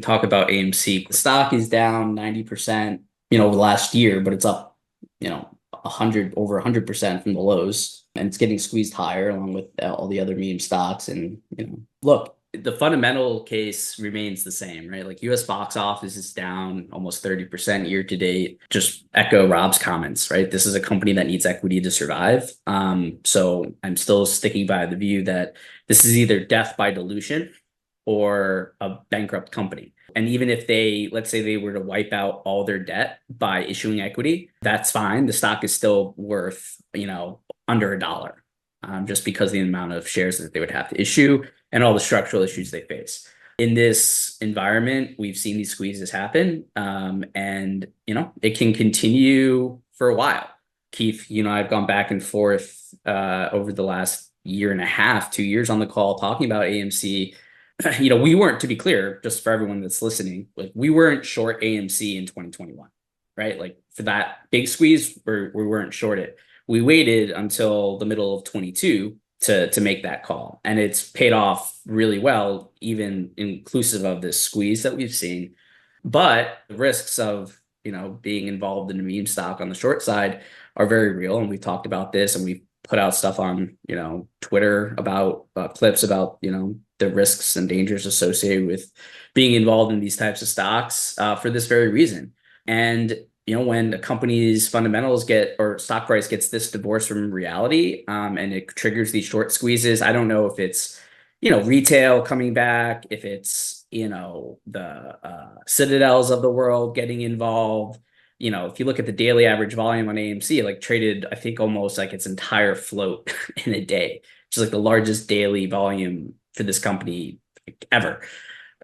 talk about AMC. The stock is down 90%, over the last year, but it's up, 100% from the lows, and it's getting squeezed higher along with all the other meme stocks. And, look, the fundamental case remains the same, right? Like US box office is down almost 30% year to date. Just echo Rob's comments, right? This is a company that needs equity to survive. So I'm still sticking by the view that this is either death by dilution or a bankrupt company. And even if let's say they were to wipe out all their debt by issuing equity, that's fine. The stock is still worth, under $1, just because of the amount of shares that they would have to issue and all the structural issues they face. In this environment, we've seen these squeezes happen, and it can continue for a while. Keith, I've gone back and forth over the last year and a half, 2 years on the call talking about AMC. We weren't, to be clear, just for everyone that's listening, like we weren't short AMC in 2021, right? Like for that big squeeze, we weren't short it. We waited until the middle of 22 to make that call, and it's paid off really well, even inclusive of this squeeze that we've seen. But the risks of being involved in a meme stock on the short side are very real, and we've talked about this, and we've put out stuff on Twitter about clips about the risks and dangers associated with being involved in these types of stocks for this very reason. And when a company's fundamentals or stock price gets this divorced from reality, and it triggers these short squeezes, I don't know if it's retail coming back, if it's the Citadels of the world getting involved. If you look at the daily average volume on AMC, like traded, I think almost like its entire float in a day, which is like the largest daily volume for this company ever.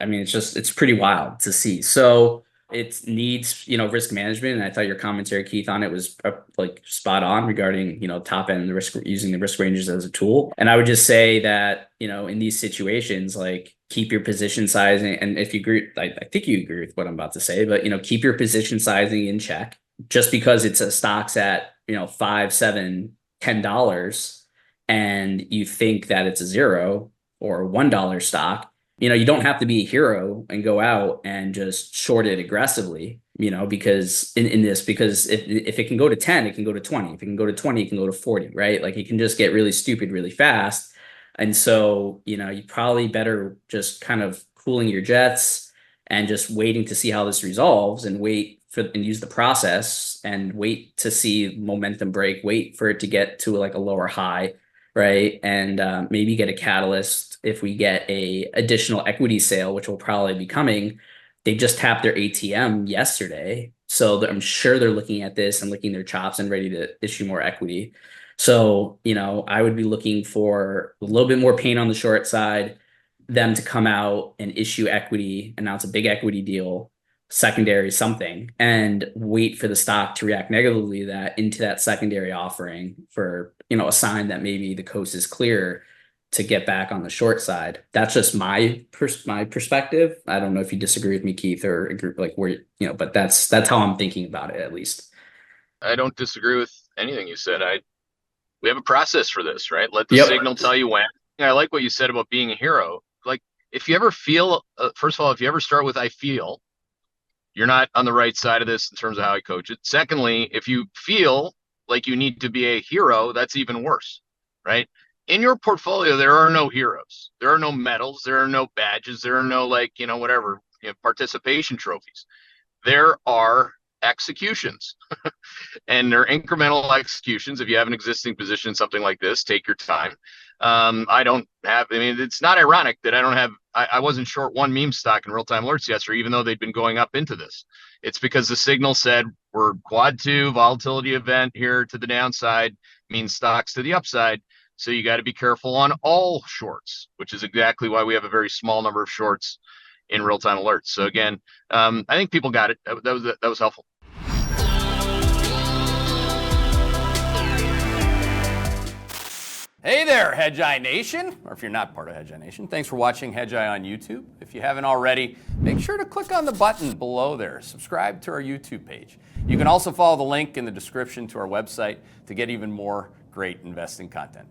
I mean, it's pretty wild to see. So it needs, risk management. And I thought your commentary, Keith, on it was like spot on regarding, top end, the risk, using the risk ranges as a tool. And I would just say that, in these situations, like keep your position sizing. And if you agree, I think you agree with what I'm about to say, but, keep your position sizing in check. Just because it's a stock's at, $5, $7, $10, and you think that it's a $0 or $1 stock, you don't have to be a hero and go out and just short it aggressively, because because if it can go to 10, it can go to 20. If it can go to 20, it can go to 40, right? Like it can just get really stupid really fast. And so, you probably better just kind of cooling your jets and just waiting to see how this resolves, and and use the process and wait to see momentum break, wait for it to get to like a lower high, right? And maybe get a catalyst if we get a additional equity sale, which will probably be coming. They just tapped their ATM yesterday, so I'm sure they're looking at this and licking their chops and ready to issue more equity. So, I would be looking for a little bit more pain on the short side, them to come out and issue equity, announce a big equity deal, secondary something, and wait for the stock to react negatively into that secondary offering for, a sign that maybe the coast is clear to get back on the short side. That's just my perspective. I don't know if you disagree with me, Keith, or agree, like where, but that's how I'm thinking about it, at least. I don't disagree with anything you said. We have a process for this, right? Let the signal tell you when. I like what you said about being a hero. Like if you ever feel, first of all, if you ever start with, I feel, you're not on the right side of this in terms of how I coach it. Secondly, if you feel like you need to be a hero, that's even worse, right? In your portfolio, there are no heroes. There are no medals. There are no badges. There are no whatever, participation trophies. There are executions and they're incremental executions. If you have an existing position in something like this, take your time. It's not ironic that I wasn't short one meme stock in real-time alerts yesterday, even though they'd been going up into this. It's because the signal said we're quad 2 volatility event here to the downside means stocks to the upside. So you got to be careful on all shorts, which is exactly why we have a very small number of shorts in real-time alerts. So again, I think people got it. That was helpful. Hey there, Hedgeye Nation, or if you're not part of Hedgeye Nation, thanks for watching Hedgeye on YouTube. If you haven't already, make sure to click on the button below there. Subscribe to our YouTube page. You can also follow the link in the description to our website to get even more great investing content.